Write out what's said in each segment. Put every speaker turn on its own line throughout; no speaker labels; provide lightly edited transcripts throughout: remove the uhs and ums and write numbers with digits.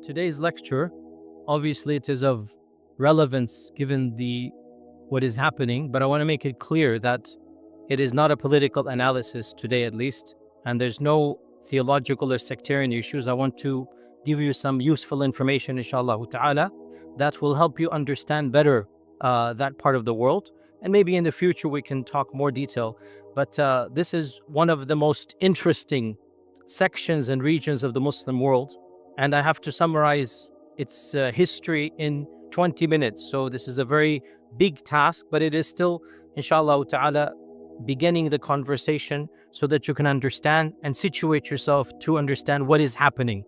Today's lecture, obviously it is of relevance given what is happening, but I want to make it clear that it is not a political analysis today at least, and there's no theological or sectarian issues. I want to give you some useful information, inshallah ta'ala, that will help you understand better that part of the world. And maybe in the future we can talk more detail. But this is one of the most interesting sections and regions of the Muslim world. And I have to summarize its history in 20 minutes. So this is a very big task, but it is still, inshallah ta'ala, beginning the conversation so that you can understand and situate yourself to understand what is happening.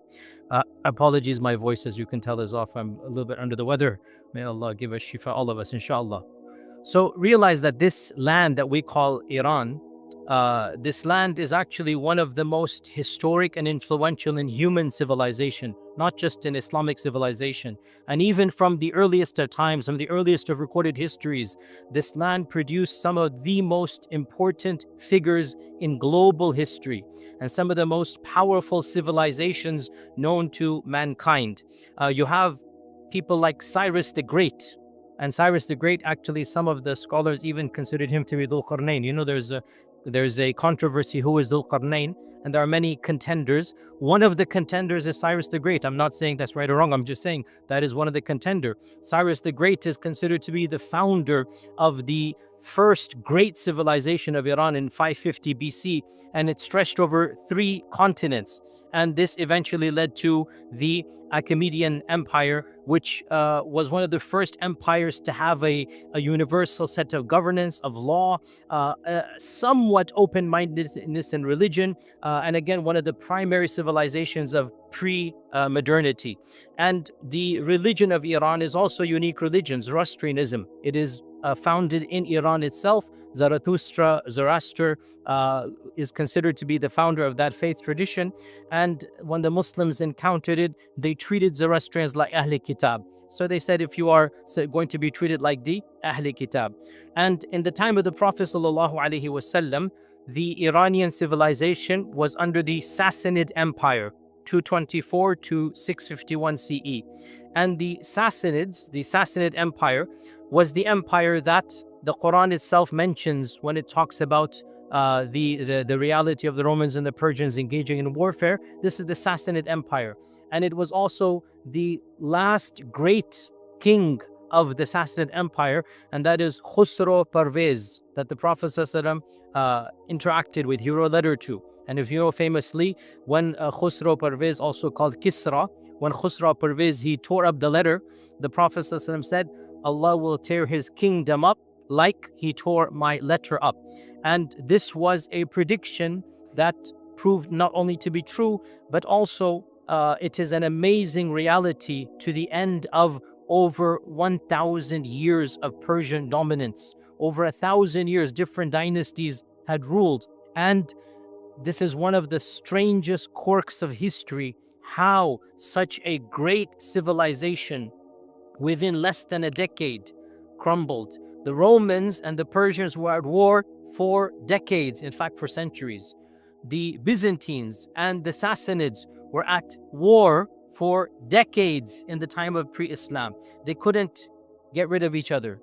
Apologies, my voice, as you can tell, is off. I'm a little bit under the weather. May Allah give us shifa, all of us, inshallah. So realize that this land that we call Iran, this land is actually one of the most historic and influential in human civilization, not just in Islamic civilization. And even from the earliest of times, from the earliest of recorded histories, this land produced some of the most important figures in global history and some of the most powerful civilizations known to mankind. You have people like Cyrus the Great. And Cyrus the Great, actually, some of the scholars even considered him to be Dhul Qarnayn. You know, there's a controversy who is Dhul Qarnayn, and there are many contenders. One of the contenders is Cyrus the Great. I'm not saying that's right or wrong. I'm just saying that is one of the contenders. Cyrus the Great is considered to be the founder of the first great civilization of Iran in 550 BC, and it stretched over 3 continents. And this eventually led to the Achaemenid Empire, which was one of the first empires to have a universal set of governance, of law, somewhat open-mindedness in religion, and again, one of the primary civilizations of pre-modernity. And the religion of Iran is also a unique religion, Zoroastrianism. It is founded in Iran itself. Zoroaster is considered to be the founder of that faith tradition. And when the Muslims encountered it, they treated Zoroastrians like Ahl Kitab. So they said, if you are going to be treated like the Ahl Kitab. And in the time of the Prophet ﷺ, the Iranian civilization was under the Sassanid Empire, 224 to 651 CE. And the Sassanids, the Sassanid Empire, was the empire that the Quran itself mentions when it talks about the reality of the Romans and the Persians engaging in warfare. This is the Sassanid Empire. And it was also the last great king of the Sassanid Empire, and that is Khusro Parvez, that the Prophet ﷺ interacted with, he wrote a letter to. And if you know, famously, when Khusro Parvez, also called Kisra, when Khusro Parvez, he tore up the letter, the Prophet ﷺ said, Allah will tear his kingdom up like he tore my letter up. And this was a prediction that proved not only to be true, but also it is an amazing reality to the end of over 1,000 years of Persian dominance. Over 1,000 years, different dynasties had ruled. And this is one of the strangest quirks of history, how such a great civilization within less than a decade crumbled. The Romans and the Persians were at war for decades, in fact for centuries. The Byzantines and the Sassanids were at war for decades in the time of pre-Islam. They couldn't get rid of each other.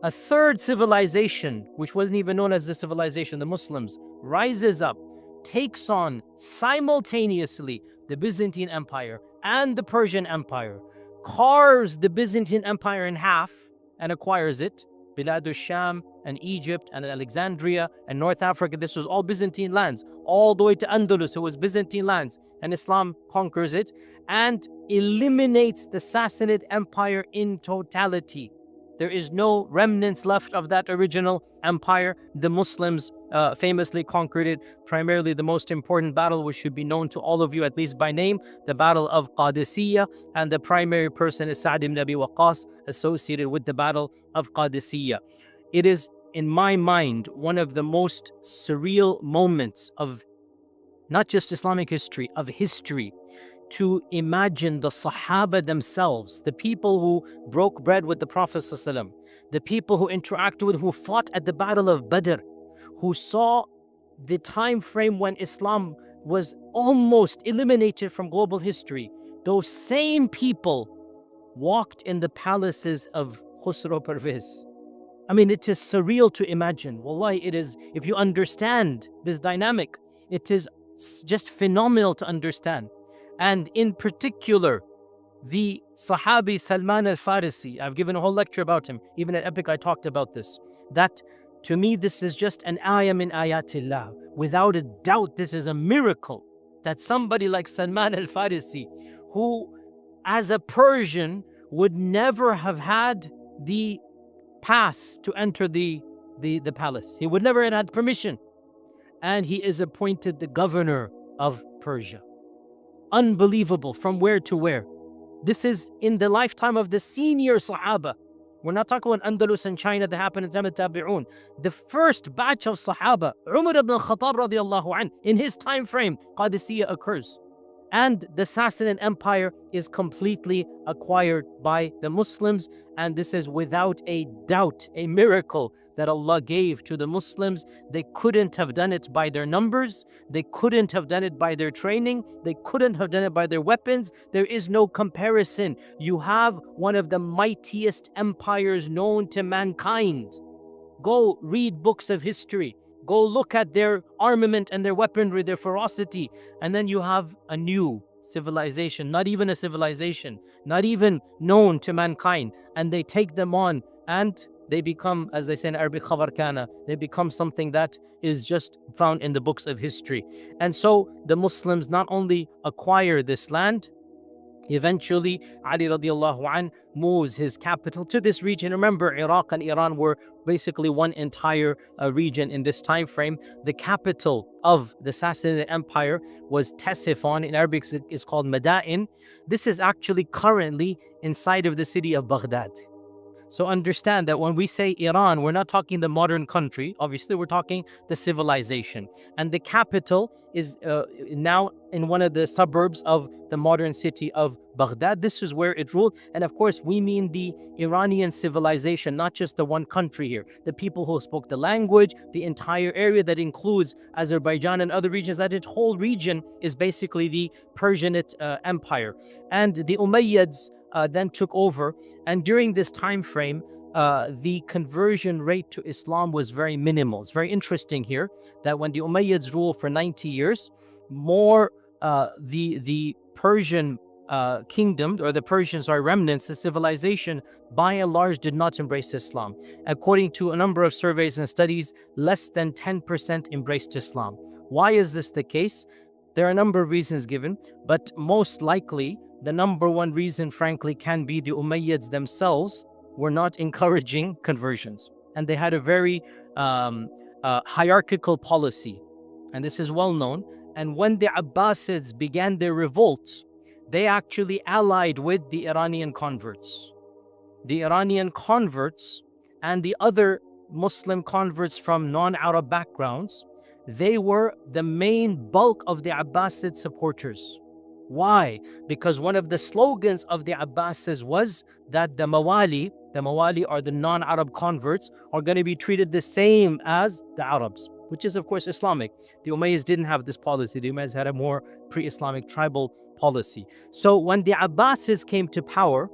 A third civilization, which wasn't even known as the civilization, the Muslims, rises up, takes on simultaneously the Byzantine Empire and the Persian Empire, carves the Byzantine Empire in half and acquires it. Bilad al-Sham and Egypt and Alexandria and North Africa, this was all Byzantine lands. All the way to Andalus, it was Byzantine lands. And Islam conquers it and eliminates the Sassanid Empire in totality. There is no remnants left of that original empire. The Muslims famously conquered it. Primarily the most important battle, which should be known to all of you, at least by name, the Battle of Qadhi. And the primary person is Sa'd ibn Abi Waqqas, associated with the Battle of Qadhi. It is, in my mind, one of the most surreal moments of not just Islamic history, of history, to imagine the Sahaba themselves, the people who broke bread with the Prophet ﷺ, the people who interacted with, who fought at the Battle of Badr, who saw the time frame when Islam was almost eliminated from global history, those same people walked in the palaces of Khusro Parvez. I mean, it is surreal to imagine. Wallahi, it is, if you understand this dynamic, it is just phenomenal to understand. And in particular, the Sahabi Salman al-Farisi, I've given a whole lecture about him. Even at Epic, I talked about this. That, to me, this is just an ayah min ayatillah. Without a doubt, this is a miracle that somebody like Salman al-Farisi, who as a Persian would never have had the pass to enter the palace. He would never have had permission. And he is appointed the governor of Persia. Unbelievable, from where to where. This is in the lifetime of the senior Sahaba. We're not talking about Andalus and China that happened in Zaman Tabi'un. The first batch of Sahaba, Umar ibn al-Khattab radiallahu anh, in his time frame, Qadisiyya occurs. And the Sassanid Empire is completely acquired by the Muslims. And this is without a doubt a miracle that Allah gave to the Muslims. They couldn't have done it by their numbers. They couldn't have done it by their training. They couldn't have done it by their weapons. There is no comparison. You have one of the mightiest empires known to mankind. Go read books of history. Go look at their armament and their weaponry, their ferocity. And then you have a new civilization, not even a civilization, not even known to mankind. And they take them on and they become, as they say in Arabic, khabar kana. They become something that is just found in the books of history. And so the Muslims not only acquire this land, eventually Ali radiallahu anh moves his capital to this region. Remember, Iraq and Iran were basically one entire region in this time frame. The capital of the Sassanid Empire was Ctesiphon. In Arabic is called Madain. This is actually currently inside of the city of Baghdad. So understand that when we say Iran, we're not talking the modern country. Obviously, we're talking the civilization. And the capital is now in one of the suburbs of the modern city of Baghdad. This is where it ruled. And of course, we mean the Iranian civilization, not just the one country here. The people who spoke the language, the entire area that includes Azerbaijan and other regions, that its whole region is basically the Persianate Empire. And the Umayyads then took over, and during this time frame, the conversion rate to Islam was very minimal. It's very interesting here that when the Umayyads ruled for 90 years, the Persian kingdom, or the Persians, remnants, the civilization, by and large did not embrace Islam. According to a number of surveys and studies, less than 10% embraced Islam. Why is this the case? There are a number of reasons given, but most likely, the number one reason, frankly, can be the Umayyads themselves were not encouraging conversions. And they had a very hierarchical policy. And this is well known. And when the Abbasids began their revolt, they actually allied with the Iranian converts. The Iranian converts and the other Muslim converts from non-Arab backgrounds, they were the main bulk of the Abbasid supporters. Why? Because one of the slogans of the Abbasids was that the Mawali are the non-Arab converts, are going to be treated the same as the Arabs, which is of course Islamic. The Umayyads didn't have this policy. The Umayyads had a more pre-Islamic tribal policy. So when the Abbasids came to power,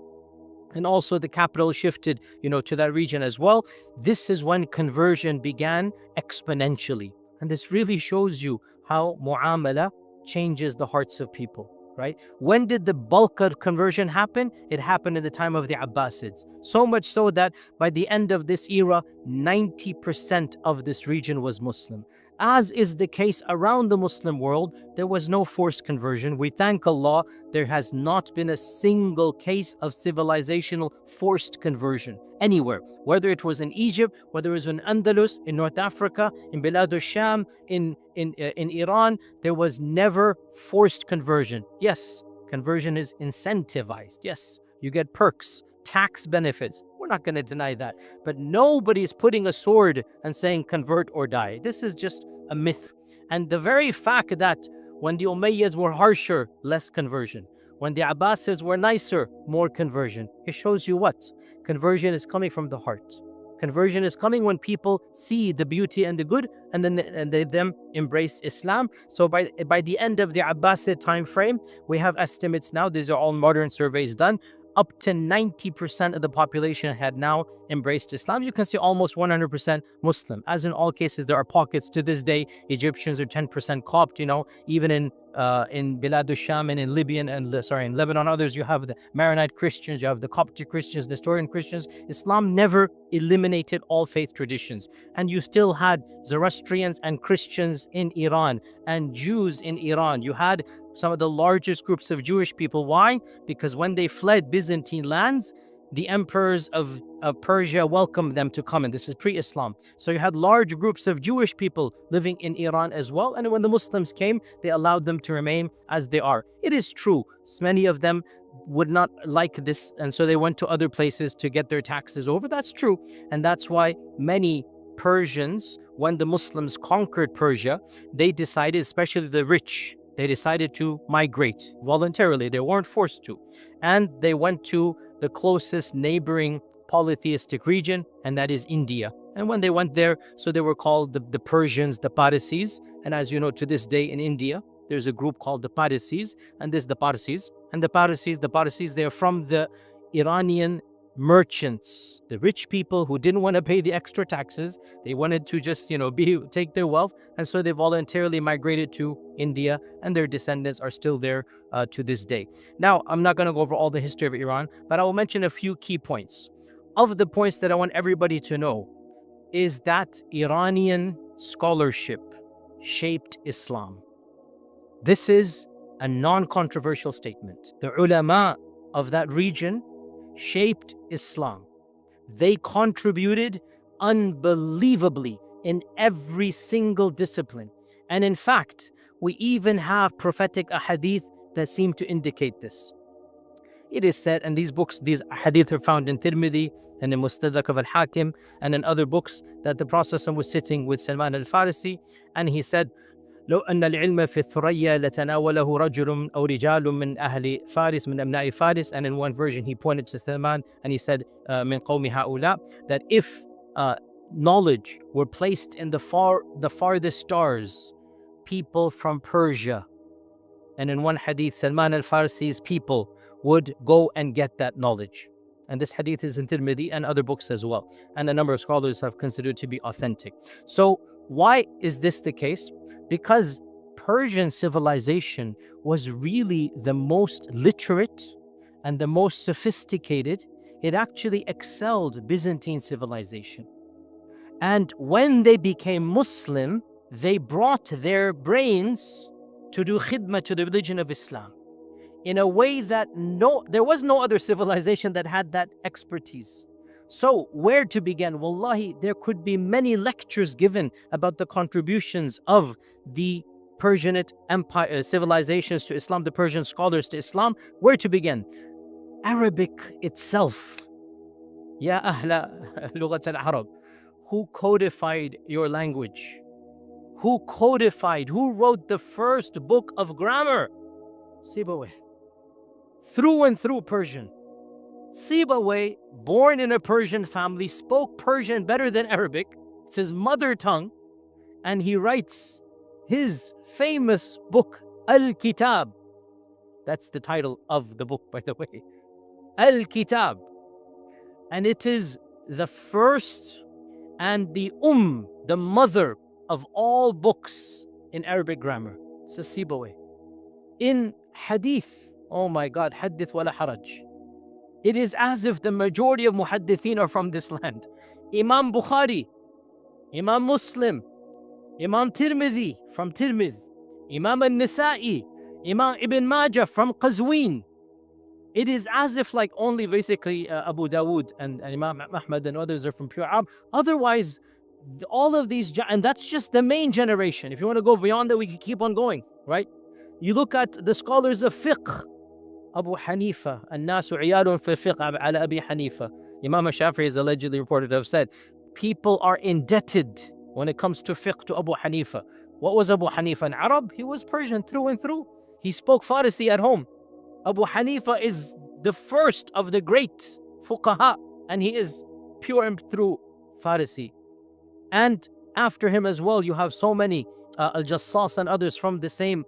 and also the capital shifted, to that region as well, this is when conversion began exponentially. And this really shows you how mu'amala changes the hearts of people. Right? When did the bulk of conversion happen? It happened in the time of the Abbasids. So much so that by the end of this era, 90% of this region was Muslim. As is the case around the Muslim world, there was no forced conversion. We thank Allah, there has not been a single case of civilizational forced conversion anywhere. Whether it was in Egypt, whether it was in Andalus, in North Africa, in Bilad al-Sham, in Iran, there was never forced conversion. Yes, conversion is incentivized. Yes, you get perks, tax benefits. We're not going to deny that. But nobody's putting a sword and saying convert or die. This is just a myth. And the very fact that when the Umayyads were harsher, less conversion. When the Abbasids were nicer, more conversion. It shows you what? Conversion is coming from the heart. Conversion is coming when people see the beauty and the good, and then they them embrace Islam. So by the end of the Abbasid time frame, we have estimates now. These are all modern surveys done. Up to 90% of the population had now embraced Islam. You can see almost 100% Muslim. As in all cases, there are pockets to this day. Egyptians are 10% Copt. Even in Bilad al-Sham and in Libyan and in Lebanon, others, you have the Maronite Christians, you have the Coptic Christians, Nestorian Christians. Islam never eliminated all faith traditions, and you still had Zoroastrians and Christians in Iran and Jews in Iran. You had some of the largest groups of Jewish people. Why? Because when they fled Byzantine lands, the emperors of Persia welcomed them to come in. This is pre-Islam. So you had large groups of Jewish people living in Iran as well. And when the Muslims came, they allowed them to remain as they are. It is true, many of them would not like this, and so they went to other places to get their taxes over. That's true. And that's why many Persians, when the Muslims conquered Persia, they decided, especially the rich, they decided to migrate voluntarily. They weren't forced to. And they went to the closest neighboring polytheistic region, and that is India. And when they went there, so they were called the Persians, the Parsis. And as you know, to this day in India, there's a group called the Parsis, and this is the Parsis. And the Parsis, they're from the Iranian merchants, the rich people who didn't want to pay the extra taxes. They wanted to just, take their wealth. And so they voluntarily migrated to India, and their descendants are still there to this day. Now, I'm not going to go over all the history of Iran, but I will mention a few key points. Of the points that I want everybody to know is that Iranian scholarship shaped Islam. This is a non-controversial statement. The ulama of that region shaped Islam. They contributed unbelievably in every single discipline. And in fact, we even have prophetic ahadith that seem to indicate this. It is said, and these ahadith are found in Tirmidhi and in Mustadrak of al-Hakim and in other books, that the Prophet was sitting with Salman al-Farisi, and he said, لو أن العلم في الثريا لتناوله رجل أو رجال من أهل فارس من أبناء فارس. And in one version he pointed to Salman and he said من قوم هؤلاء, that if knowledge were placed in the farthest stars, people from Persia. And in one hadith, Salman al-Farsi's people would go and get that knowledge. And this hadith is in Tirmidhi and other books as well. And a number of scholars have considered to be authentic. So why is this the case? Because Persian civilization was really the most literate and the most sophisticated. It actually excelled Byzantine civilization. And when they became Muslim, they brought their brains to do khidmah to the religion of Islam in a way that there was no other civilization that had that expertise. So where to begin? Wallahi, there could be many lectures given about the contributions of the Persianate empire civilizations to Islam, the Persian scholars to Islam. Where to begin? Arabic itself. Ya ahla lughat al-Arab. Who codified your language? Who wrote the first book of grammar? Sibawayh. Through and through Persian. Sibawayh, born in a Persian family, spoke Persian better than Arabic. It's his mother tongue. And he writes his famous book, Al-Kitab. That's the title of the book, by the way. Al-Kitab. And it is the first and the the mother of all books in Arabic grammar. It's a Sibawayh. In hadith, oh my God, hadith wala haraj. It is as if the majority of muhaddithin are from this land. Imam Bukhari, Imam Muslim, Imam Tirmidhi from Tirmidh, Imam al-Nisa'i, Imam Ibn Majah from Qazwin. It is as if like only basically Abu Dawood and Imam Ahmad and others are from pure Arab. Otherwise, all of these, and that's just the main generation. If you want to go beyond that, we can keep on going, right? You look at the scholars of fiqh. Abu Hanifa, الناس عيال في الفقه على أبي Hanifa. Imam Shafi'i is allegedly reported to have said, people are indebted when it comes to fiqh to Abu Hanifa. What was Abu Hanifa? An Arab? He was Persian through and through. He spoke Farsi at home. Abu Hanifa is the first of the great fuqaha, and he is pure and through Farisi. And after him as well, you have so many Al-Jassas and others from the same,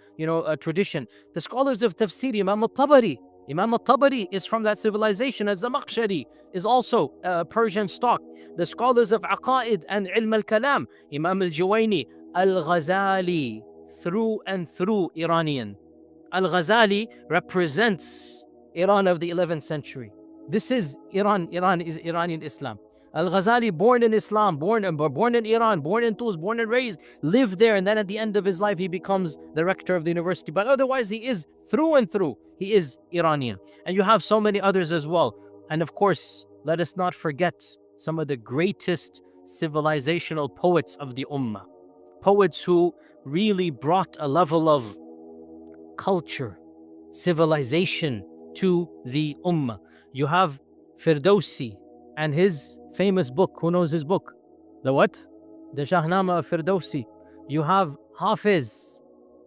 tradition. The scholars of tafsir, Imam al-Tabari is from that civilization. Az-Zamakhshari is also Persian stock. The scholars of Aqaid and Ilm al-Kalam, Imam al-Juwayni, Al-Ghazali, through and through Iranian. Al-Ghazali represents Iran of the 11th century. This is Iran. Iran is Iranian Islam. Al-Ghazali, born in Islam, born in Iran, born in Tus, born and raised, lived there, and then at the end of his life, he becomes the rector of the university. But otherwise, he is through and through, he is Iranian. And you have so many others as well. And of course, let us not forget some of the greatest civilizational poets of the Ummah. Poets who really brought a level of culture, civilization to the Ummah. You have Firdausi and his famous book. Who knows his book? The what? The Shahnama of Firdausi. You have Hafiz.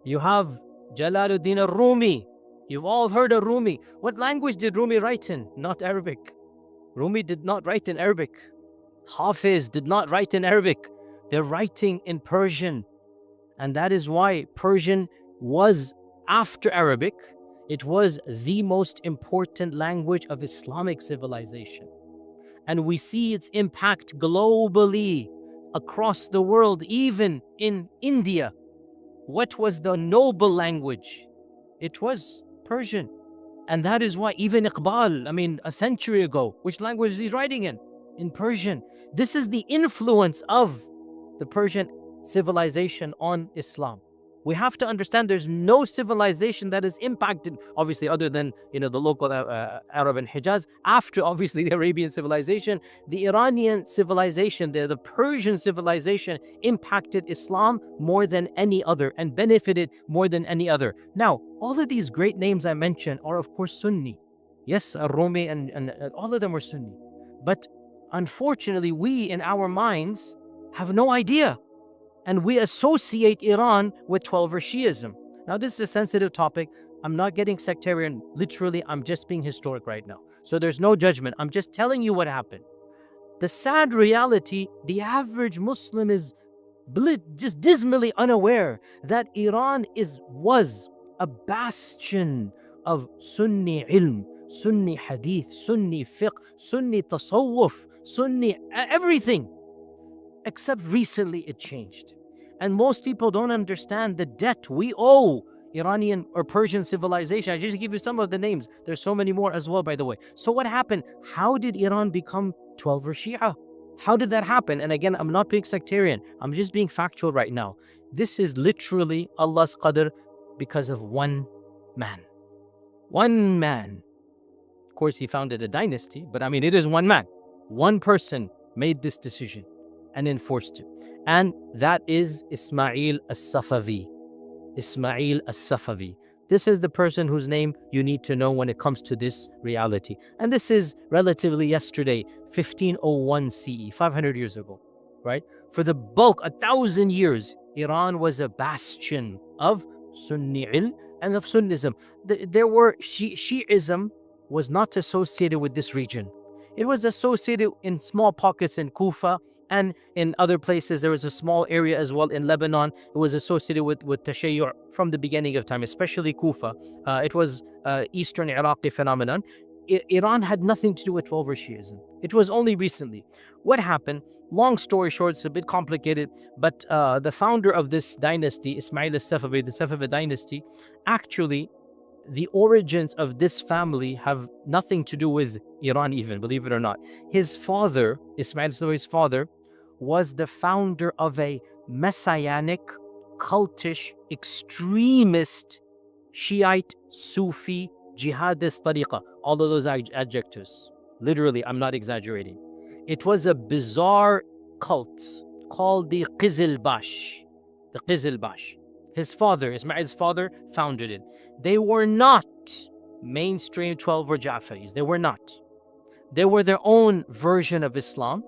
You have Jalaluddin al-Rumi. You've all heard of Rumi. What language did Rumi write in? Not Arabic. Rumi did not write in Arabic. Hafiz did not write in Arabic. They're writing in Persian. And that is why Persian was, after Arabic, it was the most important language of Islamic civilization. And we see its impact globally across the world, even in India. What was the noble language? It was Persian. And that is why even Iqbal, a century ago, which language is he writing in? In Persian. This is the influence of the Persian civilization on Islam. We have to understand there's no civilization that is impacted, obviously, other than the local Arab and Hijaz. After, obviously, the Arabian civilization, the Iranian civilization, the Persian civilization impacted Islam more than any other and benefited more than any other. Now, all of these great names I mentioned are, of course, Sunni. Yes, Rumi and all of them were Sunni. But unfortunately, we in our minds have no idea. And we associate Iran with Twelver Shiism. Now, this is a sensitive topic. I'm not getting sectarian. Literally, I'm just being historic right now. So there's no judgment. I'm just telling you what happened. The sad reality, the average Muslim is just dismally unaware that Iran was a bastion of Sunni ilm, Sunni hadith, Sunni fiqh, Sunni tasawwuf, Sunni everything. Except recently it changed. And most people don't understand the debt we owe Iranian or Persian civilization. I just give you some of the names. There's so many more as well, by the way. So what happened? How did Iran become Twelver Shia? How did that happen? And again, I'm not being sectarian. I'm just being factual right now. This is literally Allah's qadr because of one man. One man. Of course, he founded a dynasty, but it is one man. One person made this decision and enforced it. And that is Ismail as-Safavi. Ismail as-Safavi. This is the person whose name you need to know when it comes to this reality. And this is relatively yesterday, 1501 CE, 500 years ago, right? For the bulk, 1,000 years, Iran was a bastion of Sunni ilm and of Sunnism. Shi'ism was not associated with this region. It was associated in small pockets in Kufa, and in other places. There was a small area as well in Lebanon. It was associated with Tashayyu' from the beginning of time, especially Kufa. It was Eastern Iraqi phenomenon. Iran had nothing to do with Twelver Shiism. It was only recently. What happened? Long story short, it's a bit complicated, but the founder of this dynasty, Ismail al-Safavi, the Safavid dynasty, actually, the origins of this family have nothing to do with Iran even, believe it or not. His father, Ismail al-Safavi's father, was the founder of a messianic, cultish, extremist, Shiite, Sufi, jihadist tariqah. All of those adjectives. Literally, I'm not exaggerating. It was a bizarre cult called the Qizilbash. The Qizilbash. His father, Ismail's father, founded it. They were not mainstream 12 or Ja'faris. They were not. They were their own version of Islam.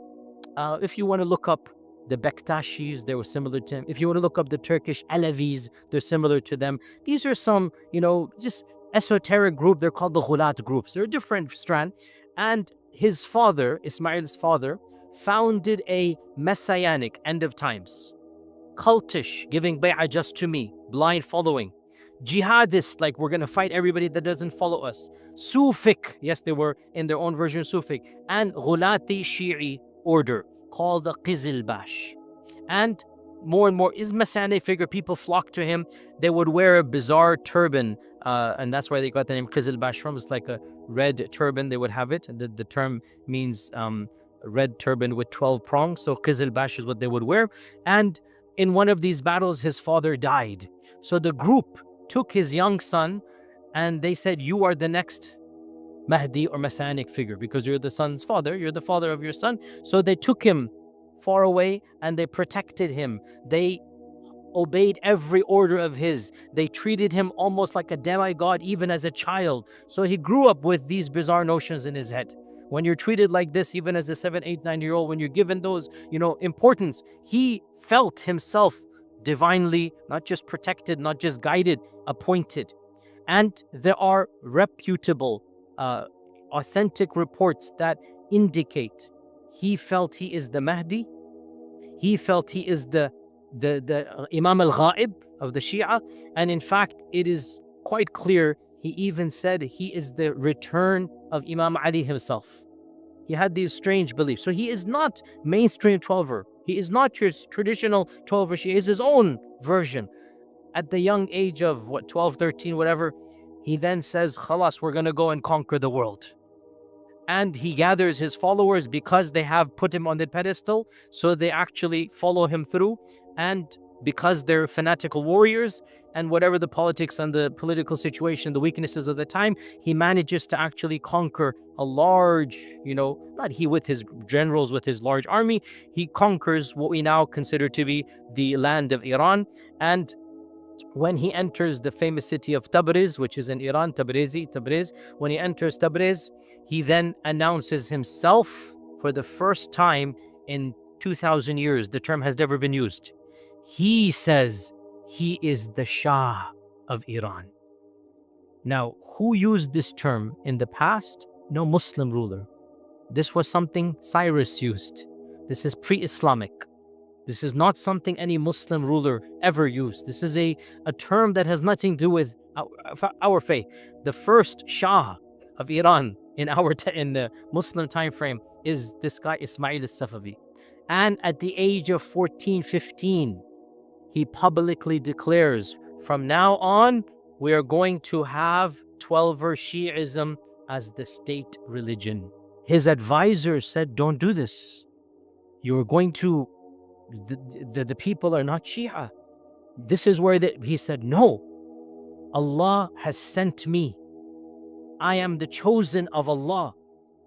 If you want to look up the Bektashis, they were similar to them. If you want to look up the Turkish Alevis, they're similar to them. These are some, just esoteric group. They're called the Ghulat groups. They're a different strand. And his father, Ismail's father, founded a messianic end of times, cultish, giving bay'ah just to me, blind following, jihadist, like we're going to fight everybody that doesn't follow us, Sufic, yes, they were in their own version Sufic, and Ghulati Shi'i order called the Qizilbash. And more is messianic figure. People flock to him. They would wear a bizarre turban, and that's why they got the name Qizilbash from. It's like a red turban. They would have it. And the term means red turban with 12 prongs. So Qizilbash is what they would wear. And in one of these battles, his father died. So the group took his young son and they said, you are the next Mahdi or messianic figure because you're the son's father. You're the father of your son. So they took him far away and they protected him. They obeyed every order of his. They treated him almost like a demigod even as a child. So he grew up with these bizarre notions in his head. When you're treated like this, even as a 7, 8, 9-year-old, when you're given those, importance, he felt himself divinely, not just protected, not just guided, appointed. And there are reputable, authentic reports that indicate he felt he is the Mahdi. He felt he is the Imam al-Ghaib of the Shia. And in fact, it is quite clear, he even said he is the return of Imam Ali himself. He had these strange beliefs. So he is not mainstream 12er. He is not your traditional 12er Shia. He is his own version. At the young age of 12, 13, whatever, he then says, Khalas, we're going to go and conquer the world. And he gathers his followers because they have put him on the pedestal, so they actually follow him through. And because they're fanatical warriors, and whatever the politics and the political situation, the weaknesses of the time, he manages to actually conquer a large, not he with his generals, with his large army, he conquers what we now consider to be the land of Iran. And when he enters the famous city of Tabriz, which is in Iran, Tabriz, when he enters Tabriz, he then announces himself for the first time in 2,000 years. The term has never been used. He says he is the Shah of Iran. Now, who used this term in the past? No Muslim ruler. This was something Cyrus used. This is pre-Islamic. This is not something any Muslim ruler ever used. This is a term that has nothing to do with our faith. The first Shah of Iran in the Muslim time frame is this guy Ismail al-Safavi. And at the age of 14, 15, he publicly declares, from now on, we are going to have 12er Shi'ism as the state religion. His advisor said, don't do this. You are going to the people are not Shia. This is where he said, no, Allah has sent me. I am the chosen of Allah.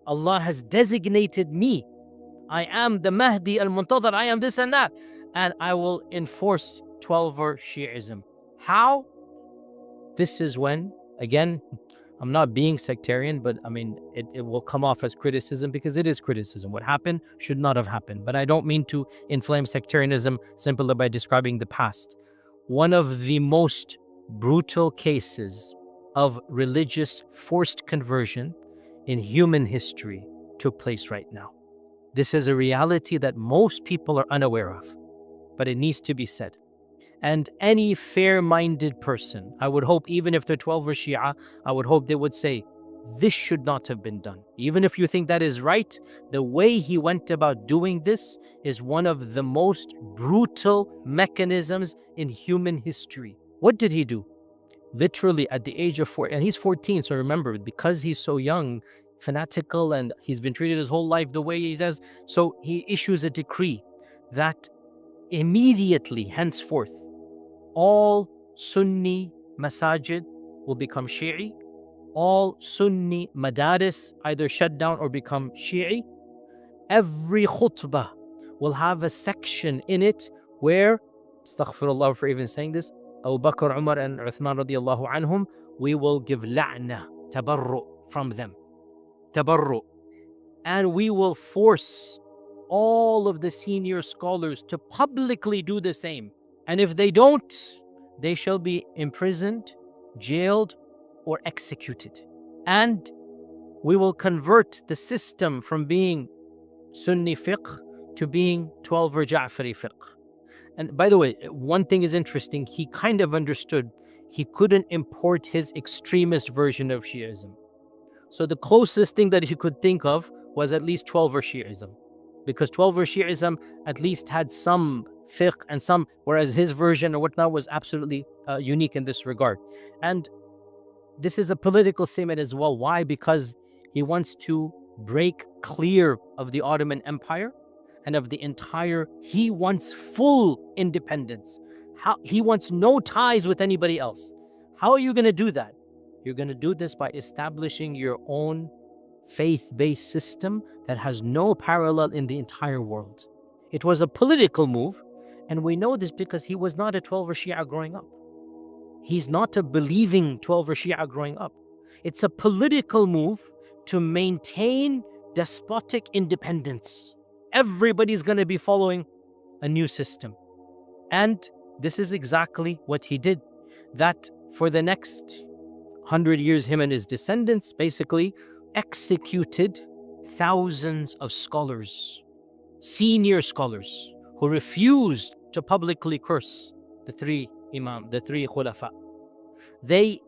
Allah has designated me. I am the Mahdi al-Muntadhar. I am this and that. And I will enforce 12er Shi'ism. How? This is when, again, I'm not being sectarian, but I mean, it will come off as criticism because it is criticism. What happened should not have happened. But I don't mean to inflame sectarianism simply by describing the past. One of the most brutal cases of religious forced conversion in human history took place right now. This is a reality that most people are unaware of, but it needs to be said. And any fair-minded person, I would hope, even if they're 12er Shia, I would hope they would say, this should not have been done. Even if you think that is right, the way he went about doing this is one of the most brutal mechanisms in human history. What did he do? Literally at the age of 4, and he's 14, so remember, because he's so young, fanatical, and he's been treated his whole life the way he does, so he issues a decree that immediately, henceforth, all Sunni masajid will become Shi'i. All Sunni madaris either shut down or become Shi'i. Every khutbah will have a section in it where, astaghfirullah for even saying this, Abu Bakr, Umar and Uthman radiallahu anhum, we will give la'na, tabarru from them. Tabarru. And we will force all of the senior scholars to publicly do the same. And if they don't, they shall be imprisoned, jailed, or executed. And we will convert the system from being Sunni fiqh to being 12 Ja'fari fiqh. And by the way, one thing is interesting. He kind of understood he couldn't import his extremist version of Shi'ism. So the closest thing that he could think of was at least 12 Shi'ism. Because 12 Shi'ism at least had some fiqh and some, whereas his version or whatnot was absolutely unique in this regard. And this is a political statement as well. Why? Because he wants to break clear of the Ottoman Empire and of the entire, he wants full independence. He wants no ties with anybody else. How are you going to do that? You're going to do this by establishing your own faith-based system that has no parallel in the entire world. It was a political move, and we know this because he was not a 12 Shia growing up. He's not a believing 12 Shia growing up. It's a political move to maintain despotic independence. Everybody's going to be following a new system. And this is exactly what he did. That for the next 100 years, him and his descendants basically executed thousands of scholars, senior scholars, who refused to publicly curse the three khulafa. They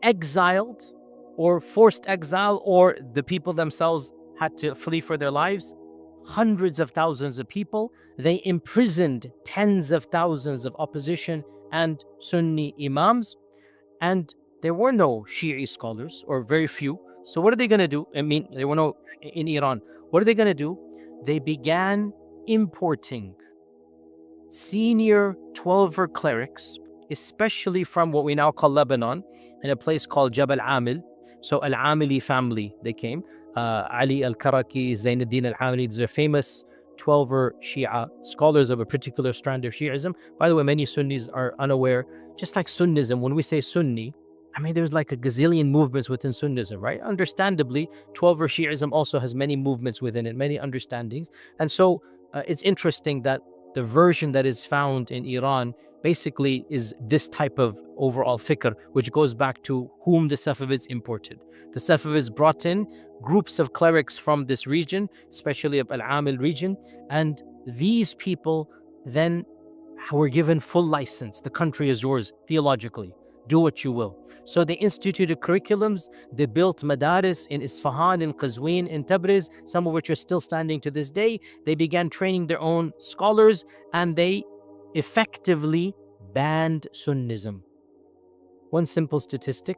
exiled or forced exile, or the people themselves had to flee for their lives, hundreds of thousands of people. They imprisoned tens of thousands of opposition and Sunni imams, and there were no Shi'i scholars, or very few. So what are they going to do? I mean, there were no in Iran. What are they going to do? They began importing senior 12er clerics, especially from what we now call Lebanon, in a place called Jabal Amil. So Al-Amili family, they came. Ali al-Karaki, Zainuddin al-Amili, these are famous 12er Shia scholars of a particular strand of Shi'ism. By the way, many Sunnis are unaware. Just like Sunnism, when we say Sunni, I mean, there's like a gazillion movements within Sunnism, right? Understandably, 12er Shi'ism also has many movements within it, many understandings. And so it's interesting that the version that is found in Iran basically is this type of overall fikr, which goes back to whom the Safavids imported. The Safavids brought in groups of clerics from this region, especially of Al-Amil region, and these people then were given full license. The country is yours theologically. Do what you will. So they instituted curriculums. They built madaris in Isfahan, in Qazwin, in Tabriz, some of which are still standing to this day. They began training their own scholars, and they effectively banned Sunnism. One simple statistic: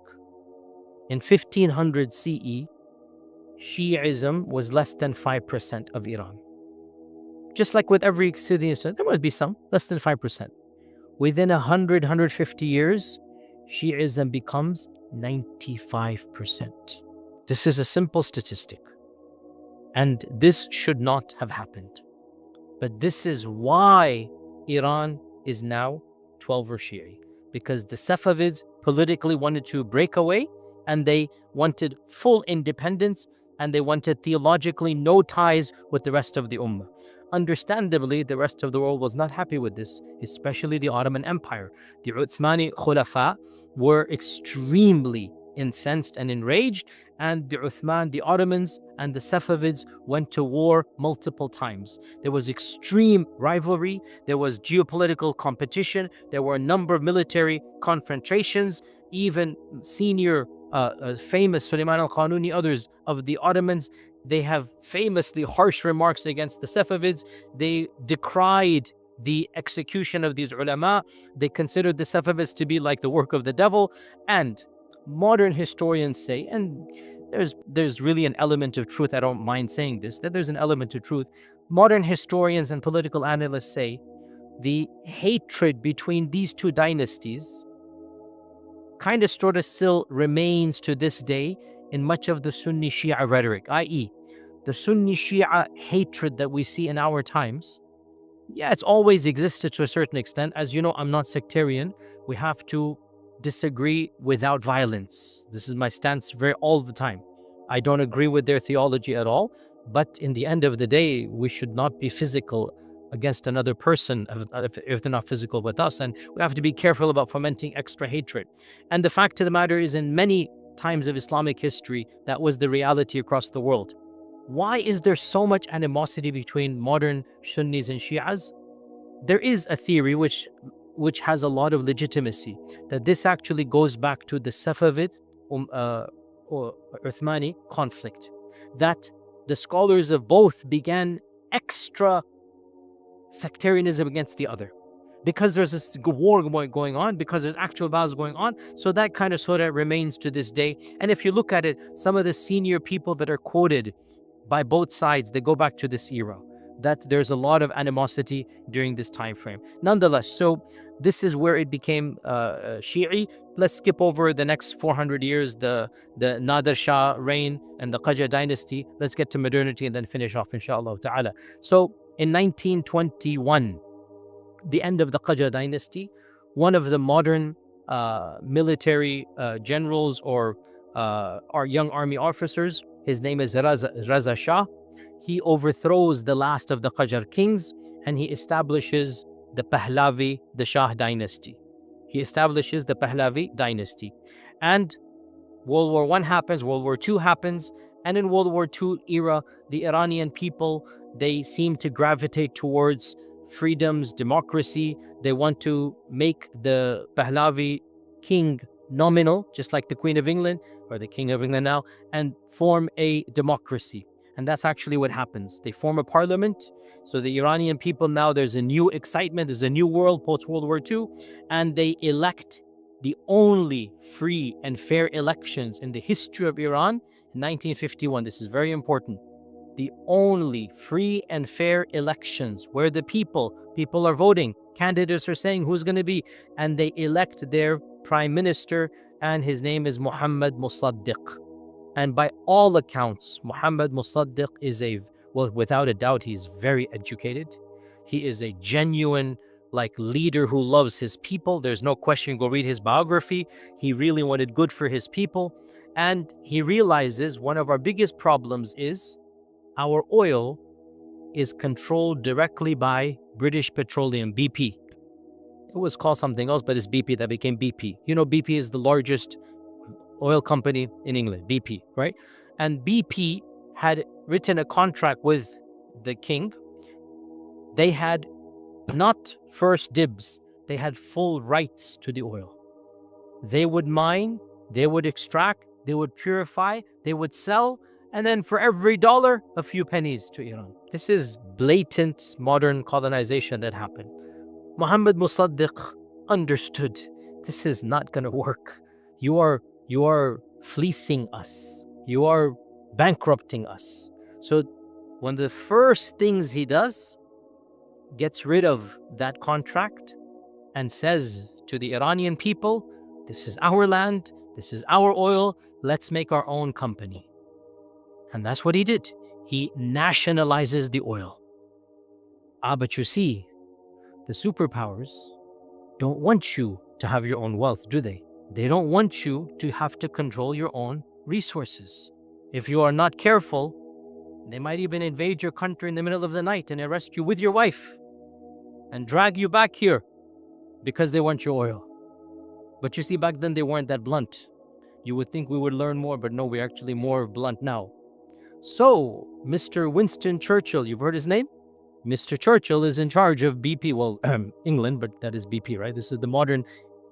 in 1500 CE, Shi'ism was less than 5% of Iran. Just like with every city, there must be some, less than 5%. Within 100, 150 years, Shi'ism becomes 95%. This is a simple statistic. And this should not have happened. But this is why Iran is now 12er Shi'i. Because the Safavids politically wanted to break away, and they wanted full independence, and they wanted theologically no ties with the rest of the Ummah. Understandably, the rest of the world was not happy with this, especially the Ottoman Empire. The Uthmani Khulafa were extremely incensed and enraged, and the Ottomans and the Safavids went to war multiple times. There was extreme rivalry, there was geopolitical competition, there were a number of military confrontations, even senior famous Suleiman al-Qanuni, others of the Ottomans, they have famously harsh remarks against the Safavids. They decried the execution of these ulama. They considered the Safavids to be like the work of the devil. And modern historians say, and there's really an element of truth, I don't mind saying this, that there's an element of truth. Modern historians and political analysts say the hatred between these two dynasties kind of sort of still remains to this day in much of the Sunni Shia rhetoric, i.e., the Sunni Shia hatred that we see in our times. Yeah, it's always existed to a certain extent. As you know, I'm not sectarian. We have to disagree without violence. This is my stance all the time. I don't agree with their theology at all, but in the end of the day, we should not be physical against another person if they're not physical with us, and we have to be careful about fomenting extra hatred. And the fact of the matter is, in many times of Islamic history, that was the reality across the world. Why is there so much animosity between modern Sunnis and Shias? There is a theory which has a lot of legitimacy, that this actually goes back to the Safavid or Uthmani conflict, that the scholars of both began extra sectarianism against the other. Because there's this war going on, because there's actual battles going on, so that kind of sort of remains to this day. And if you look at it, some of the senior people that are quoted by both sides, they go back to this era, that there's a lot of animosity during this time frame. Nonetheless, so this is where it became Shi'i. Let's skip over the next 400 years, the Nader Shah reign and the Qajar dynasty. Let's get to modernity and then finish off, inshallah ta'ala. So in 1921, the end of the Qajar dynasty, one of the modern military generals or our young army officers, his name is Raza Shah. He overthrows the last of the Qajar kings and he establishes the Pahlavi, the Shah dynasty. He establishes the Pahlavi dynasty. And World War I happens, World War II happens, and in World War II era, the Iranian people, they seem to gravitate towards freedoms, democracy. They want to make the Pahlavi king nominal, just like the Queen of England or the King of England now, and form a democracy. And that's actually what happens. They form a parliament. So the Iranian people now, there's a new excitement, there's a new world post-World War II, and they elect the only free and fair elections in the history of Iran in 1951. This is very important. The only free and fair elections where the people are voting, candidates are saying who's going to be, and they elect their prime minister, and his name is Muhammad Musaddiq. And by all accounts, Muhammad Musaddiq is without a doubt, he's very educated. He is a genuine leader who loves his people. There's no question. Go read his biography. He really wanted good for his people. And he realizes one of our biggest problems is our oil is controlled directly by British Petroleum, BP. It was called something else, but it's BP that became BP. You know, BP is the largest oil company in England, BP, right? And BP had written a contract with the king. They had not first dibs, they had full rights to the oil. They would mine, they would extract, they would purify, they would sell, and then for every dollar, a few pennies to Iran. This is blatant modern colonization that happened. Muhammad Musaddiq understood this is not going to work. You are fleecing us. You are bankrupting us. So one of the first things he does, gets rid of that contract and says to the Iranian people, this is our land, this is our oil, let's make our own company. And that's what he did. He nationalizes the oil. But you see, the superpowers don't want you to have your own wealth, do they? They don't want you to have to control your own resources. If you are not careful, they might even invade your country in the middle of the night and arrest you with your wife and drag you back here because they want your oil. But you see, back then they weren't that blunt. You would think we would learn more, but no, we're actually more blunt now. So, Mr. Winston Churchill, you've heard his name? Mr. Churchill is in charge of BP, well, England, but that is BP, right? This is the modern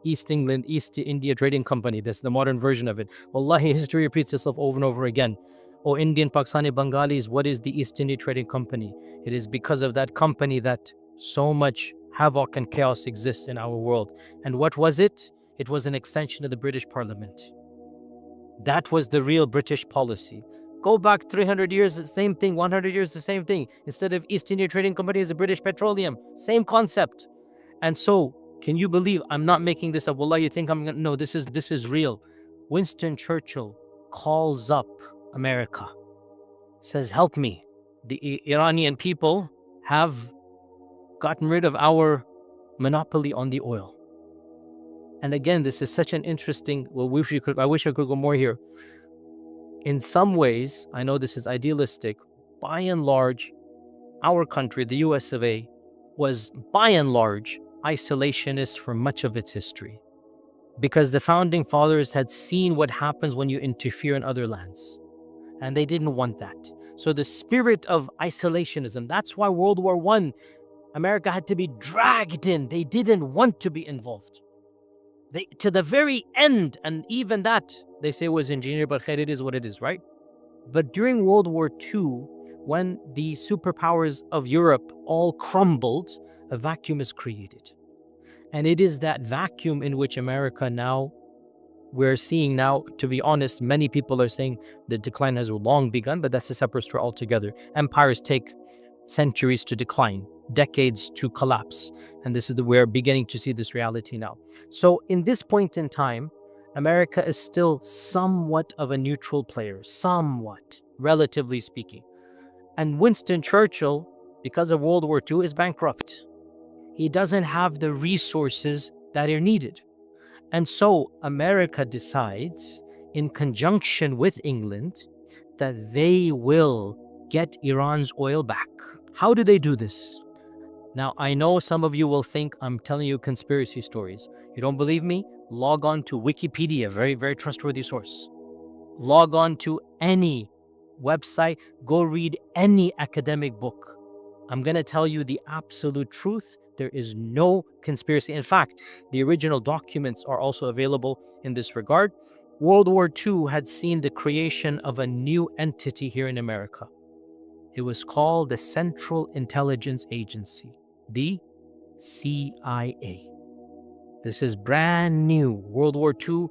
East India Trading Company. That's the modern version of it. Wallahi, history repeats itself over and over again. Oh, Indian, Pakistani, Bengalis, what is the East India Trading Company? It is because of that company that so much havoc and chaos exists in our world. And what was it? It was an extension of the British Parliament. That was the real British policy. Go back 300 years, the same thing. 100 years, the same thing. Instead of East India Trading Company, is the British Petroleum. Same concept. And so, can you believe, I'm not making this up. Wallah, you think I'm going to, no, this is real. Winston Churchill calls up America, says, help me. The Iranian people have gotten rid of our monopoly on the oil. And again, this is such an interesting, I wish I could go more here. In some ways, I know this is idealistic, by and large, our country, the US of A, was by and large isolationist for much of its history. Because the founding fathers had seen what happens when you interfere in other lands. And they didn't want that. So the spirit of isolationism, that's why World War I, America had to be dragged in. They didn't want to be involved. To the very end, and even that, they say was engineered, but khair, it is what it is, right? But during World War II, when the superpowers of Europe all crumbled, a vacuum is created. And it is that vacuum in which America now, we're seeing now, to be honest, many people are saying the decline has long begun, but that's a separate story altogether. Empires take centuries to decline, decades to collapse. And we're beginning to see this reality now. So in this point in time, America is still somewhat of a neutral player, somewhat, relatively speaking. And Winston Churchill, because of World War II, is bankrupt. He doesn't have the resources that are needed. And so America decides, in conjunction with England, that they will get Iran's oil back. How do they do this? Now, I know some of you will think I'm telling you conspiracy stories. You don't believe me? Log on to Wikipedia, very, very trustworthy source. Log on to any website, go read any academic book. I'm going to tell you the absolute truth. There is no conspiracy. In fact, the original documents are also available in this regard. World War II had seen the creation of a new entity here in America. It was called the Central Intelligence Agency, the CIA. This is brand new. World War II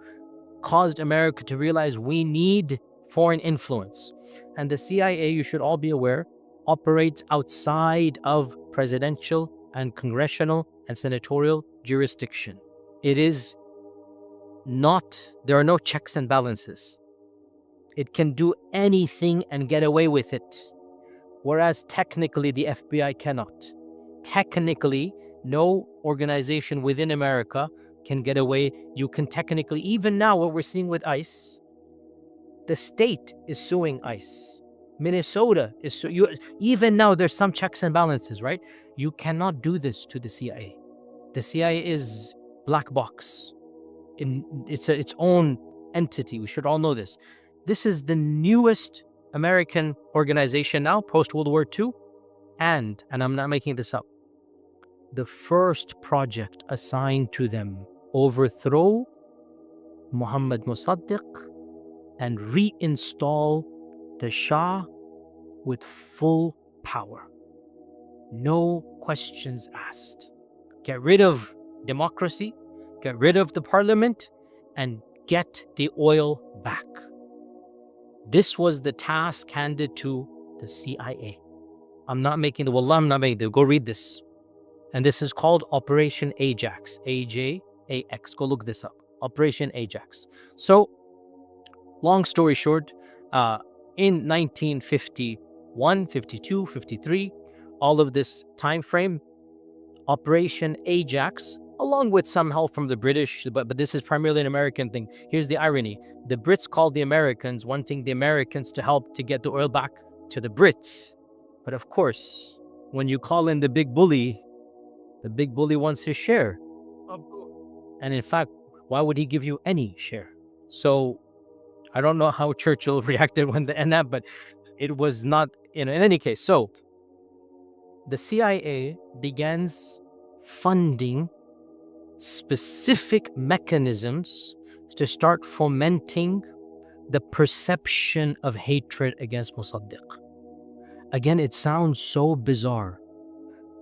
caused America to realize we need foreign influence. And the CIA, you should all be aware, operates outside of presidential and congressional and senatorial jurisdiction. It is not, there are no checks and balances. It can do anything and get away with it. Whereas technically the FBI cannot. Technically, no organization within America can get away. You can technically, even now what we're seeing with ICE, the state is suing ICE. Minnesota is even now there's some checks and balances, right? You cannot do this to the CIA. The CIA is black box. It's its own entity. We should all know this. This is the newest American organization now, post-World War II, and I'm not making this up, the first project assigned to them, overthrow Muhammad Mossadegh and reinstall the Shah with full power. No questions asked. Get rid of democracy, get rid of the parliament, and get the oil back. This was the task handed to the CIA. I'm not making the wallah, I'm not making the, go read this. And this is called Operation Ajax, AJAX. Go look this up. Operation Ajax. So, long story short, in 1951, 52, 53, all of this time frame, Operation Ajax, along with some help from the British, but this is primarily an American thing. Here's the irony. The Brits called the Americans, wanting the Americans to help to get the oil back to the Brits. But of course, when you call in the big bully wants his share. And in fact, why would he give you any share? So I don't know how Churchill reacted when that, but it was not, in any case. So the CIA begins funding specific mechanisms to start fomenting the perception of hatred against Mossadegh. Again, it sounds so bizarre,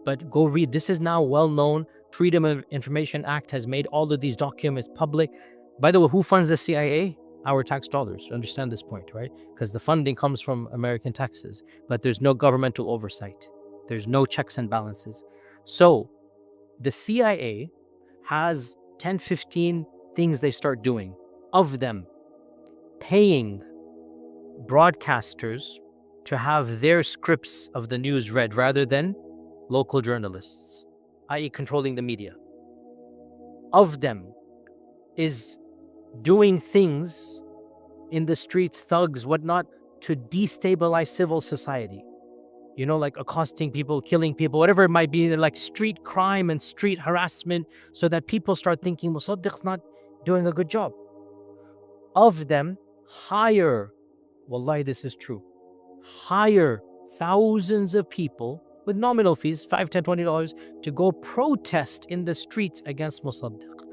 but go read. This is now well known. Freedom of Information Act has made all of these documents public. By the way, who funds the CIA? Our tax dollars. Understand this point, right? Because the funding comes from American taxes, but there's no governmental oversight. There's no checks and balances. So the CIA has 10, 15 things they start doing. Of them, paying broadcasters to have their scripts of the news read rather than local journalists, i.e. controlling the media. Of them is doing things in the streets, thugs, whatnot, to destabilize civil society. You know, like accosting people, killing people, whatever it might be. They're like street crime and street harassment, so that people start thinking Mossadegh's not doing a good job. Of them, hire Wallahi, this is true. Hire thousands of people with nominal fees, $5, $10, $20, to go protest in the streets against Mossadegh.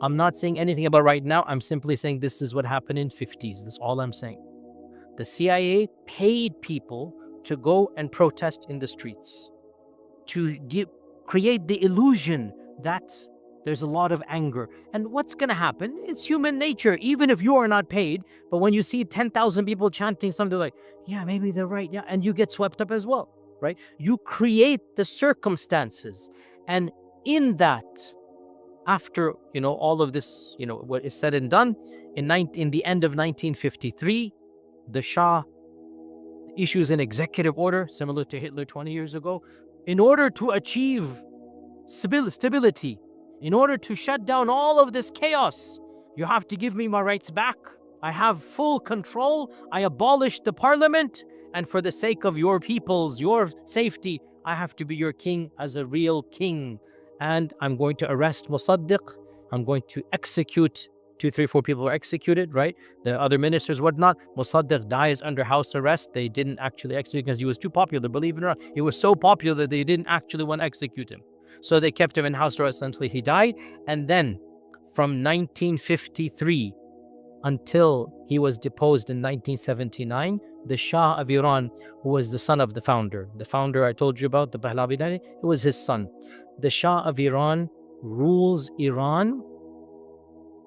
I'm not saying anything about right now. I'm simply saying this is what happened in 50s. That's all I'm saying. The CIA paid people to go and protest in the streets to create the illusion that there's a lot of anger. And what's going to happen? It's human nature, even if you are not paid. But when you see 10,000 people chanting something like, yeah, maybe they're right. Yeah. And you get swept up as well, right? You create the circumstances. And in that, after, all of this, what is said and done, in the end of 1953, the Shah issues an executive order, similar to Hitler 20 years ago, in order to achieve stability, in order to shut down all of this chaos. You have to give me my rights back. I have full control. I abolished the parliament. And for the sake of your peoples, your safety, I have to be your king as a real king. And I'm going to arrest Mossadegh. I'm going to execute 2, 3, 4 people were executed, right? The other ministers, whatnot. Mossadegh dies under house arrest. They didn't actually execute because he was too popular. Believe it or not, he was so popular that they didn't actually want to execute him. So they kept him in house arrest until he died. And then from 1953 until he was deposed in 1979, the Shah of Iran, who was the son of the founder I told you about, the Pahlavi, it was his son. The Shah of Iran rules Iran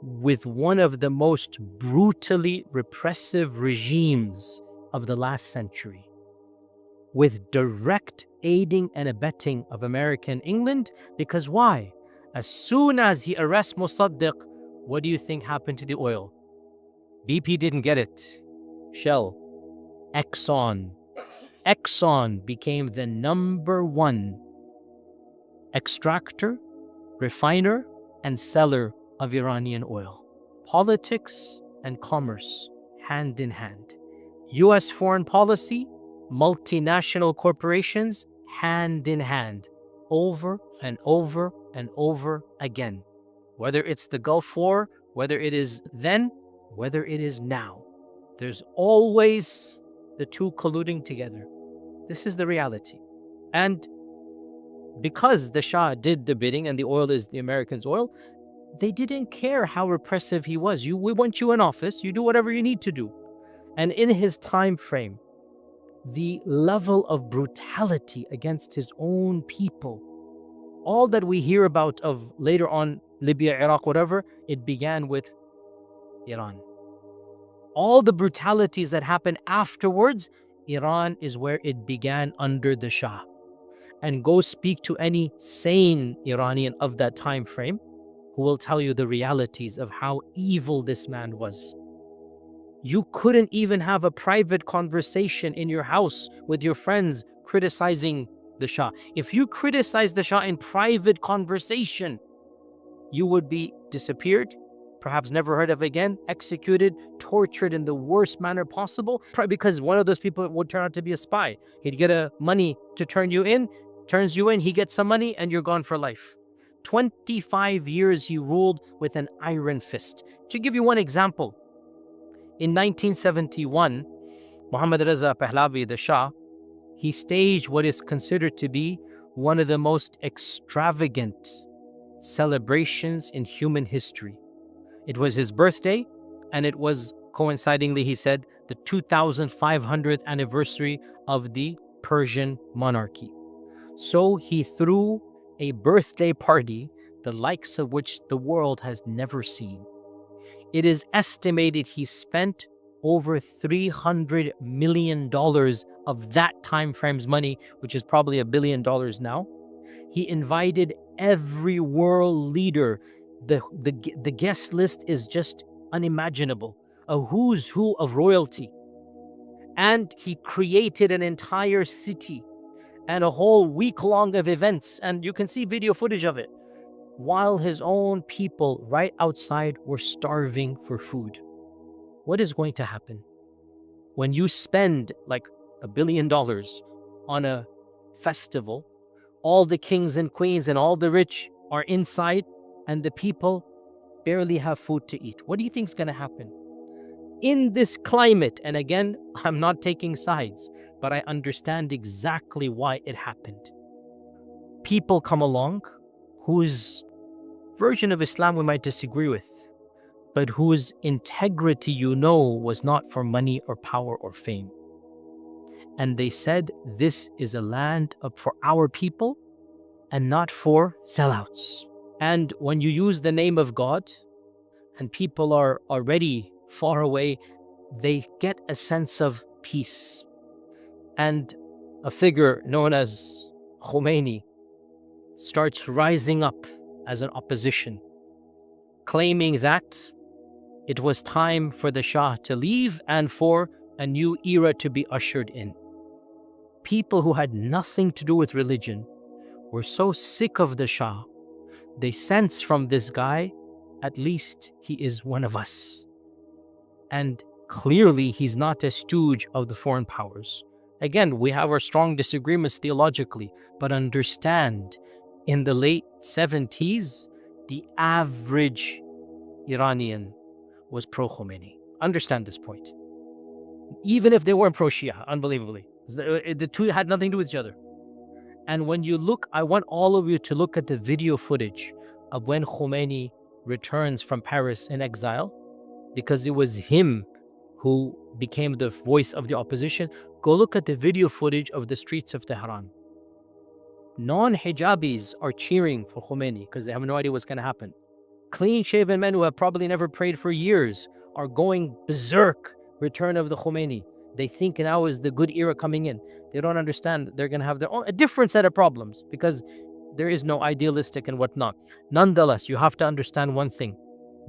with one of the most brutally repressive regimes of the last century, with direct aiding and abetting of America and England. Because why? As soon as he arrests Mossadegh, what do you think happened to the oil? BP didn't get it. Shell, Exxon became the number one extractor, refiner, and seller of Iranian oil. Politics and commerce, hand in hand. US foreign policy, multinational corporations, hand in hand, over and over and over again. Whether it's the Gulf War, whether it is then, whether it is now, there's always the two colluding together. This is the reality. And because the Shah did the bidding and the oil is the Americans' oil, they didn't care how repressive he was. We want you in office, you do whatever you need to do. And in his time frame, the level of brutality against his own people, all that we hear about of later on Libya, Iraq, whatever, it began with Iran. All the brutalities that happened afterwards, Iran is where it began under the Shah. And go speak to any sane Iranian of that time frame who will tell you the realities of how evil this man was. You couldn't even have a private conversation in your house with your friends criticizing the Shah. If you criticize the Shah in private conversation, you would be disappeared, perhaps never heard of again, executed, tortured in the worst manner possible, because one of those people would turn out to be a spy. He'd get money to turn you in, turns you in, he gets some money, and you're gone for life. 25 years he ruled with an iron fist. To give you one example, in 1971, Muhammad Reza Pahlavi, the Shah, he staged what is considered to be one of the most extravagant celebrations in human history. It was his birthday, and it was coincidingly, he said, the 2500th anniversary of the Persian monarchy. So he threw a birthday party, the likes of which the world has never seen. It is estimated he spent over $300 million of that time frame's money, which is probably $1 billion now. He invited every world leader. The guest list is just unimaginable, a who's who of royalty. And he created an entire city and a whole week long of events, and you can see video footage of it, while his own people right outside were starving for food. What is going to happen when you spend like $1 billion on a festival? All the kings and queens and all the rich are inside, and the people barely have food to eat. What do you think is going to happen? in this climate, and again, I'm not taking sides, but I understand exactly why it happened. People come along whose version of Islam we might disagree with, but whose integrity was not for money or power or fame. And they said, this is a land for our people and not for sellouts. And when you use the name of God and people are already far away, they get a sense of peace. And a figure known as Khomeini starts rising up as an opposition, claiming that it was time for the Shah to leave and for a new era to be ushered in. People who had nothing to do with religion were so sick of the Shah, they sense from this guy, at least he is one of us. And clearly he's not a stooge of the foreign powers. Again, we have our strong disagreements theologically, but understand, in the late 70s, the average Iranian was pro-Khomeini. Understand this point. Even if they weren't pro-Shia, unbelievably. The two had nothing to do with each other. And when you look, I want all of you to look at the video footage of when Khomeini returns from Paris in exile, because it was him who became the voice of the opposition. Go look at the video footage of the streets of Tehran. Non-hijabis are cheering for Khomeini because they have no idea what's going to happen. Clean-shaven men who have probably never prayed for years are going berserk, return of the Khomeini. They think now is the good era coming in. They don't understand they're going to have a different set of problems because there is no idealistic and whatnot. Nonetheless, you have to understand one thing,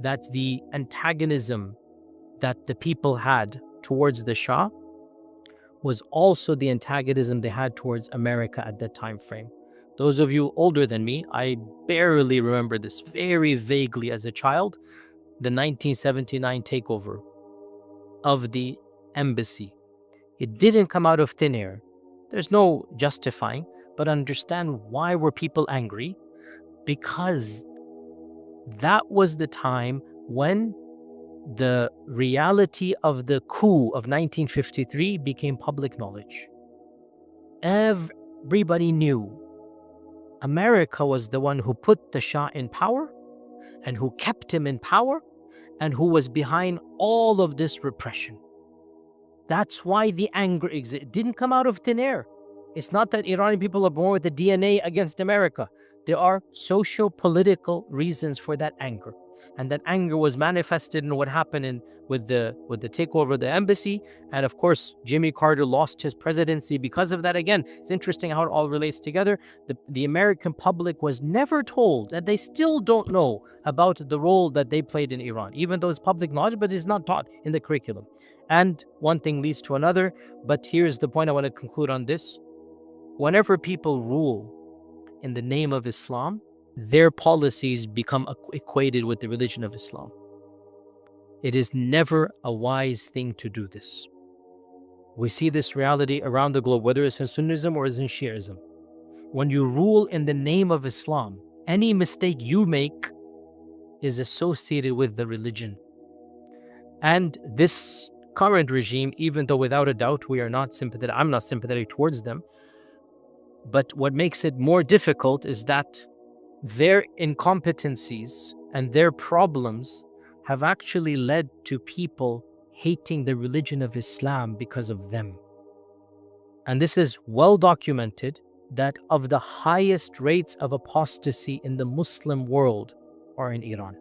that the antagonism that the people had towards the Shah was also the antagonism they had towards America at that time frame. Those of you older than me, I barely remember this very vaguely as a child, the 1979 takeover of the embassy. It didn't come out of thin air. There's no justifying, but understand why were people angry? Because that was the time when the reality of the coup of 1953 became public knowledge. Everybody knew America was the one who put the Shah in power and who kept him in power and who was behind all of this repression. That's why the anger exists. It didn't come out of thin air. It's not that Iranian people are born with the DNA against America. There are socio-political reasons for that anger. And that anger was manifested in what happened with the takeover of the embassy. And of course, Jimmy Carter lost his presidency because of that. Again, it's interesting how it all relates together. The American public was never told, and they still don't know about the role that they played in Iran, even though it's public knowledge, but it's not taught in the curriculum. And one thing leads to another. But here's the point I want to conclude on this. Whenever people rule in the name of Islam, their policies become equated with the religion of Islam. It is never a wise thing to do this. We see this reality around the globe, whether it's in Sunnism or it's in Shiism. When you rule in the name of Islam, any mistake you make is associated with the religion. And this current regime, even though without a doubt we are not sympathetic, I'm not sympathetic towards them, but what makes it more difficult is that their incompetencies and their problems have actually led to people hating the religion of Islam because of them. And this is well documented that of the highest rates of apostasy in the Muslim world are in Iran.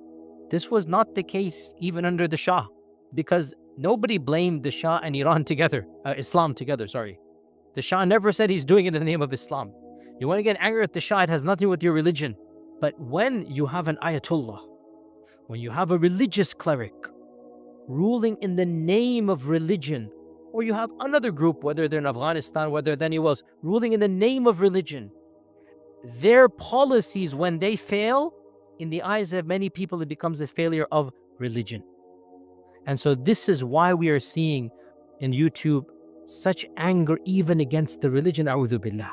This was not the case even under the Shah, because nobody blamed the Shah and Iran together, Islam together, sorry. The Shah never said he's doing it in the name of Islam. You want to get angry at the Shah, it has nothing to do with your religion. But when you have an Ayatollah, when you have a religious cleric ruling in the name of religion, or you have another group, whether they're in Afghanistan, whether they're anywhere else, ruling in the name of religion, their policies, when they fail, in the eyes of many people, it becomes a failure of religion. And so this is why we are seeing in YouTube such anger even against the religion, a'udhu billah.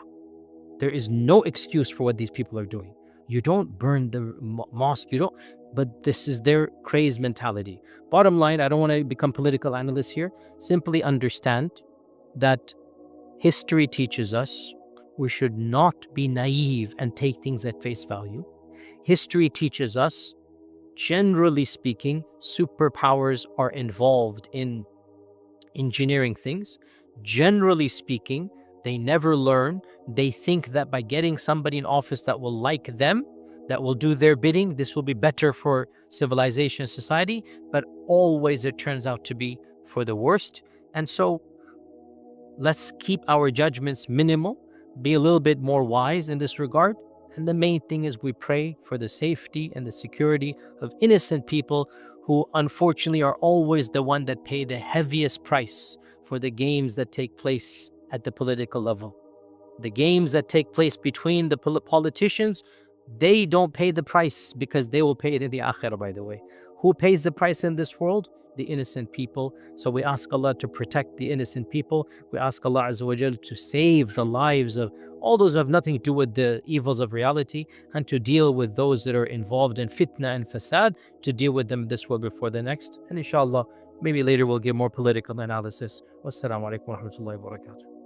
There is no excuse for what these people are doing. You don't burn the mosque. You don't. But this is their crazed mentality. Bottom line, I don't want to become political analyst here. Simply understand that history teaches us we should not be naive and take things at face value. History teaches us, generally speaking, superpowers are involved in engineering things. Generally speaking, they never learn. They think that by getting somebody in office that will like them, that will do their bidding, this will be better for civilization and society. But always it turns out to be for the worst. And so let's keep our judgments minimal, be a little bit more wise in this regard. And the main thing is we pray for the safety and the security of innocent people who unfortunately are always the one that pay the heaviest price for the games that take place at the political level. The games that take place between the politicians, they don't pay the price because they will pay it in the akhirah, by the way. Who pays the price in this world? The innocent people. So we ask Allah to protect the innocent people. We ask Allah Azza wa Jal to save the lives of all those who have nothing to do with the evils of reality, and to deal with those that are involved in fitna and fasad, to deal with them this world before the next. And inshallah, maybe later we'll give more political analysis. Wassalamu alaikum wa rahmatullahi wa barakatuh.